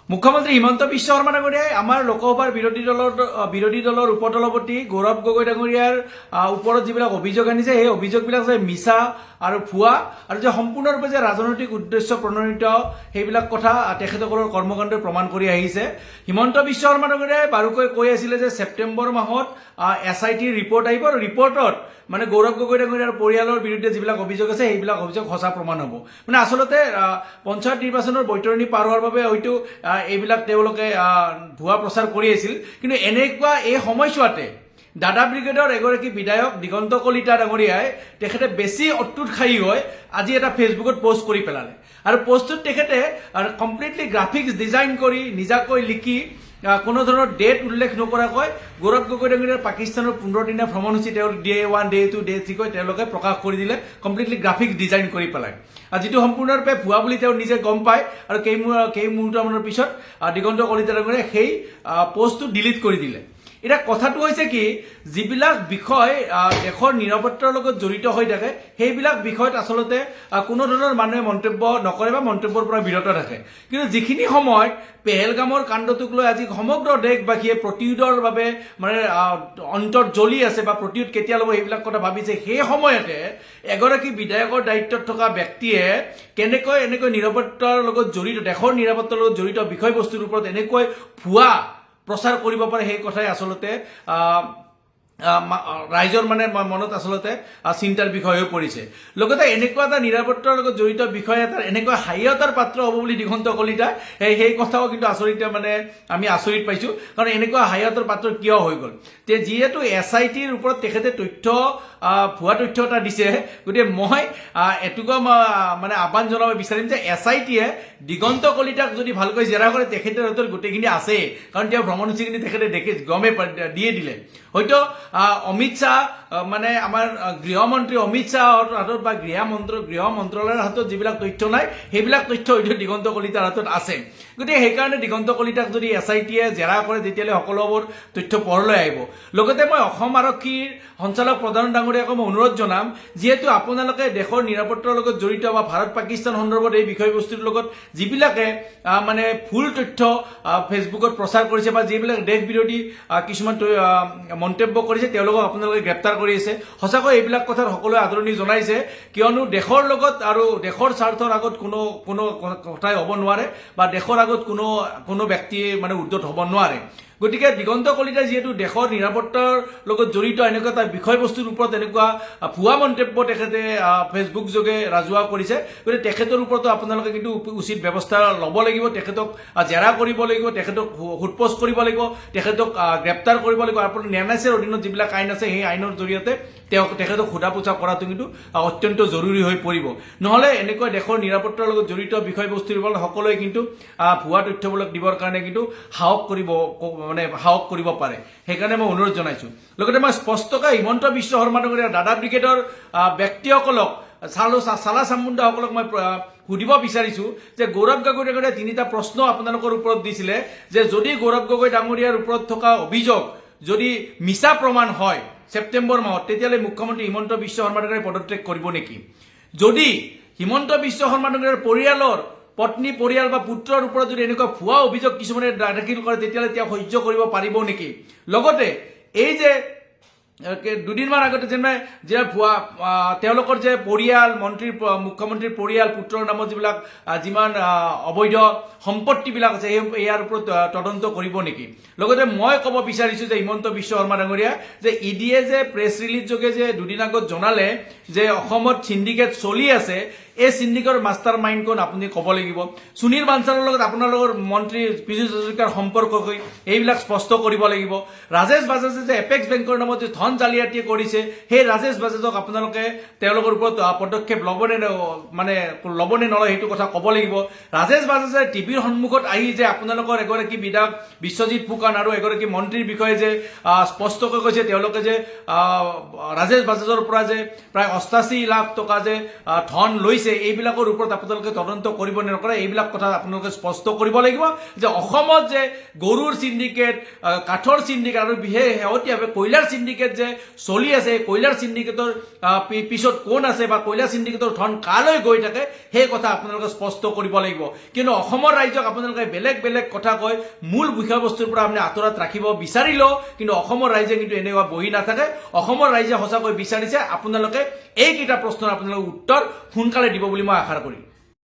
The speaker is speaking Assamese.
মুখ্যমন্ত্ৰী হিমন্ত বিশ্ব শৰ্মা ডাঙৰীয়াই আমাৰ লোকসভাৰ বিৰোধী দলৰ উপসভাপতি গৌৰৱ গগৈ ডাঙৰীয়াৰ ওপৰত যিবিলাক অভিযোগ আনিছে সেই অভিযোগবিলাক যে মিছা আৰু ভুৱা আৰু যে সম্পূৰ্ণৰূপে যে ৰাজনৈতিক উদ্দেশ্য প্ৰণোদিত সেইবিলাক কথা তেখেতসকলৰ কৰ্মকাণ্ডই প্ৰমাণ কৰি আহিছে। হিমন্ত বিশ্ব শৰ্মা ডাঙৰীয়াই বাৰুকৈ কৈ আছিলে যে ছেপ্টেম্বৰ মাহত SIT ৰিপৰ্ট আহিব আৰু ৰিপৰ্টত মানে গৌৰৱ গগৈ ডাঙৰীয়াৰ পৰিয়ালৰ বিৰুদ্ধে যিবিলাক অভিযোগ আছে সেইবিলাক অভিযোগ সঁচা প্ৰমাণ হ'ব। মানে আচলতে পঞ্চায়ত নিৰ্বাচনৰ বৈতৰণি পাৰ হোৱাৰ বাবে হয়তো এইবিলাক তেওঁলোকে ভুৱা প্ৰচাৰ কৰি আছিল, কিন্তু এনেকুৱা এই সময়ছোৱাতে দাদা ব্ৰিগেডৰ এগৰাকী বিধায়ক দিগন্ত কলিতা ডাঙৰীয়াই তেখেতে বেছি অত্যুৎসাহী হৈ আজি এটা ফেচবুকত পোষ্ট কৰি পেলালে আৰু পোষ্টটোত তেখেতে কমপ্লিটলি গ্ৰাফিক্স ডিজাইন কৰি নিজাকৈ লিখি কোনো ধৰণৰ ডেট উল্লেখ নকৰাকৈ গৌৰৱ গগৈ ডাঙৰীয়াৰ পাকিস্তানৰ 15 দিনীয়া ভ্ৰমণসূচী তেওঁ Day 1, Day 2, Day 3 কৈ তেওঁলোকে প্ৰকাশ কৰি দিলে, কমপ্লিটলি গ্ৰাফিক্স ডিজাইন কৰি পেলাই। যিটো সম্পূৰ্ণৰূপে ভুৱা বুলি তেওঁ নিজে গম পায় আৰু কেই মুহূৰ্তমানৰ পিছত দিগন্ত কলিতা ডাঙৰীয়াই সেই পোষ্টটো ডিলিট কৰি দিলে। এতিয়া কথাটো হৈছে কি, যিবিলাক বিষয় দেশৰ নিৰাপত্তাৰ লগত জড়িত হৈ থাকে সেইবিলাক বিষয়ত আচলতে কোনো ধৰণৰ মানুহে মন্তব্য নকৰে বা মন্তব্যৰ পৰা বিৰত থাকে, কিন্তু যিখিনি সময়ত পেহেলগামৰ কাণ্ডটোক লৈ আজি সমগ্ৰ দেশবাসীয়ে প্ৰতিৰোধৰ বাবে মানে অন্তত জ্বলি আছে বা প্ৰতিৰোধ কেতিয়া ল'ব সেইবিলাক কথা ভাবিছে, সেই সময়তে এগৰাকী বিধায়কৰ দায়িত্বত থকা ব্যক্তিয়ে কেনেকৈ এনেকৈ নিৰাপত্তাৰ লগত জড়িত দেশৰ নিৰাপত্তাৰ লগত জড়িত বিষয়বস্তুৰ ওপৰত এনেকৈ ভুৱা প্ৰচাৰ কৰিব পাৰে সেই কথাই আচলতে ৰাইজৰ মানে মনত আচলতে চিন্তাৰ বিষয় হৈ পৰিছে। লগতে এনেকুৱা এটা নিৰাপত্তাৰ লগত জড়িত বিষয় এটাৰ এনেকুৱা হাঁহিয়তাৰ পাত্ৰ হ'ব বুলি দিগন্ত কলিতা সেই কথাও কিন্তু আমি আচৰিত পাইছোঁ, কাৰণ এনেকুৱা হাঁহিয়তাৰ পাত্ৰ কিয় হৈ গ'ল। যিহেতু SITৰ ওপৰত তেখেতে ভুৱা তথ্য এটা দিছে, গতিকে মই এটুকুৰা মানে আহ্বান জনাব বিচাৰিম যে SITয়ে দিগন্ত কলিতাক যদি ভালকৈ জেৰা কৰে তেখেতৰ হাতত গোটেইখিনি আছে, কাৰণ তেওঁ ভ্ৰমণসূচীখিনি তেখেতে গমে দিয়ে দিলে। হয়তো অমিত শ্বাহ মানে আমাৰ গৃহমন্ত্ৰী অমিত শ্বাহৰ হাতত বা গৃহ মন্ত্ৰালয়ৰ হাতত যিবিলাক তথ্য নাই সেইবিলাক তথ্য হয়তো দিগন্ত কলিতাৰ হাতত আছে। গতিকে সেইকাৰণে দিগন্ত কলিতাক যদি SITয়ে জেৰা কৰে তেতিয়াহ'লে সকলোবোৰ তথ্য পোহৰলৈ আহিব। লগতে মই অসম আৰক্ষীৰ সঞ্চালক প্ৰধান ডাঙৰীয়াক মই অনুৰোধ জনাম, যিহেতু আপোনালোকে দেশৰ নিৰাপত্তাৰ লগত জড়িত বা ভাৰত পাকিস্তান সন্দৰ্ভত এই বিষয়বস্তুৰ লগত যিবিলাকে মানে ভুল তথ্য ফেচবুকত প্ৰচাৰ কৰিছে বা যিবিলাক দেশ বিৰোধী কিছুমান মন্তব্য কৰিছে তেওঁলোকক আপোনালোকে গ্ৰেপ্তাৰ কৰি আছে। সঁচাকৈ এইবিলাক কথাত সকলোৱে আদৰণি জনাইছে, কিয়নো দেশৰ লগত আৰু দেশৰ স্বাৰ্থৰ আগত কোনো কথাই হ'ব নোৱাৰে বা দেশৰ আগত কোনো ব্যক্তিয়ে মানে উদ্ধত হ'ব নোৱাৰে। গতিকে দিগন্ত কলিতাই যিহেতু দেশৰ নিৰাপত্তাৰ লগত জড়িত এনেকুৱা এটা বিষয়বস্তুৰ ওপৰত এনেকুৱা ভুৱা মন্তব্য তেখেতে ফেচবুক যোগে ৰাজহুৱা কৰিছে, গতিকে তেখেতৰ ওপৰতো আপোনালোকে কিন্তু উচিত ব্যৱস্থা ল'ব লাগিব, তেখেতক জেৰা কৰিব লাগিব, তেখেতক সোধপোছ কৰিব লাগিব, তেখেতক গ্ৰেপ্তাৰ কৰিব লাগিব। আপোনাৰ NSAৰ অধীনত যিবিলাক আইন আছে সেই আইনৰ জৰিয়তে তেখেতক সোধা পোছা কৰাটো কিন্তু অত্যন্ত জৰুৰী হৈ পৰিব। নহ'লে এনেকুৱা দেশৰ নিৰাপত্তাৰ লগত জড়িত বিষয়বস্তুৰ ওপৰত সকলোৱে কিন্তু ভুৱা তথ্যবিলাক দিবৰ কাৰণে কিন্তু সাহস কৰিব পাৰে। সেইকাৰণে মই অনুৰোধ জনাইছোঁ। লগতে মই স্পষ্টকৈ হিমন্ত বিশ্ব শৰ্মা ডাঙৰীয়া দাদা ব্ৰিগেডৰ ব্যক্তিসকলক চালা চামুণ্ডাসকলক মই সুধিব বিচাৰিছোঁ যে গৌৰৱ গগৈ ডাঙৰীয়াই 3টা প্ৰশ্ন আপোনালোকৰ ওপৰত দিছিলে যে যদি গৌৰৱ গগৈ ডাঙৰীয়াৰ ওপৰত থকা অভিযোগ যদি মিছা প্ৰমাণ হয় ছেপ্টেম্বৰ মাহত, তেতিয়াহ'লে মুখ্যমন্ত্ৰী হিমন্ত বিশ্ব শৰ্মা ডাঙৰীয়াই পদত্যাগ কৰিব নেকি? যদি হিমন্ত বিশ্ব শৰ্মা ডাঙৰীয়াৰ পৰিয়ালৰ পত্নী পৰিয়াল বা পুত্ৰৰ ওপৰত যদি এনেকুৱা ভুৱা অভিযোগ কিছুমানে দাখিল কৰে তেতিয়াহ'লে তেওঁ সহ্য কৰিব পাৰিব নেকি? লগতে এই যে দুদিনমান আগতে যে ভুৱা তেওঁলোকৰ যে পৰিয়াল মুখ্যমন্ত্ৰীৰ পৰিয়াল পুত্ৰৰ নামত যিমান অবৈধ সম্পত্তিবিলাক আছে ইয়াৰ ওপৰত তদন্ত কৰিব নেকি? লগতে মই ক'ব বিচাৰিছোঁ যে হিমন্ত বিশ্ব শৰ্মা ডাঙৰীয়া যে EDয়ে যে প্ৰেছ ৰিলিজ যোগে যে দুদিন আগত জনালে যে অসমত চিণ্ডিকেট চলি আছে, এই চিণ্ডিকেটৰ মাষ্টাৰ মাইণ্ডখন আপুনি ক'ব লাগিব। সুনীল বানচালৰ লগত আপোনালোকৰ মন্ত্ৰী পীযুষ হাজৰিকাৰ সম্পৰ্ক এইবিলাক স্পষ্ট কৰিব লাগিব। ৰাজেশ বাজাজে যে এপেক্স বেংকৰ নামত যে ধন জালিয়াতি কৰিছে সেই ৰাজেশ বাজাজক আপোনালোকে তেওঁলোকৰ ওপৰত পদক্ষেপ ল'বনে নলয় সেইটো কথা ক'ব লাগিব। ৰাজেশ বাজাজে টিভিৰ সন্মুখত আহি যে আপোনালোকৰ এগৰাকী বিধায়ক বিশ্বজিৎ ফুকন আৰু এগৰাকী মন্ত্ৰীৰ বিষয়ে যে স্পষ্টকৈ কৈছে তেওঁলোকে যে ৰাজেশ বাজাজৰ পৰা যে প্ৰায় 88 লাখ টকা যে ধন লৈছে হৈছে এইবিলাকৰ ওপৰত আপোনালোকে তদন্ত কৰিব নকৰে এইবিলাক কথা আপোনালোকে স্পষ্ট কৰিব লাগিব যে অসমত যে গৰুৰ সিন্ডিকেট কাঠৰ সিন্ডিকেট আৰু বিশেষ শেহতীয়াভাৱে কয়লাৰ সিন্ডিকেট যে চলি আছে কয়লাৰ সিন্ডিকেটৰ পিছত কোন আছে বা কয়লা সিন্ডিকেটৰ ধন কালৈ গৈ থাকে সেই কথা আপোনালোকে স্পষ্ট কৰিব লাগিব কিন্তু অসমৰ ৰাইজক আপোনালোকে বেলেগ বেলেগ কথা কৈ মূল বিষয়বস্তুৰ পৰা আপুনি আঁতৰত ৰাখিব বিচাৰিলেও কিন্তু অসমৰ ৰাইজে কিন্তু এনেকুৱা বহি নাথাকে অসমৰ ৰাইজে সঁচাকৈ বিচাৰিছে আপোনালোকে এইকেইটা প্ৰশ্নৰ আপোনালোকে উত্তৰ সোনকালে দিব বুলি মই আশা কৰিম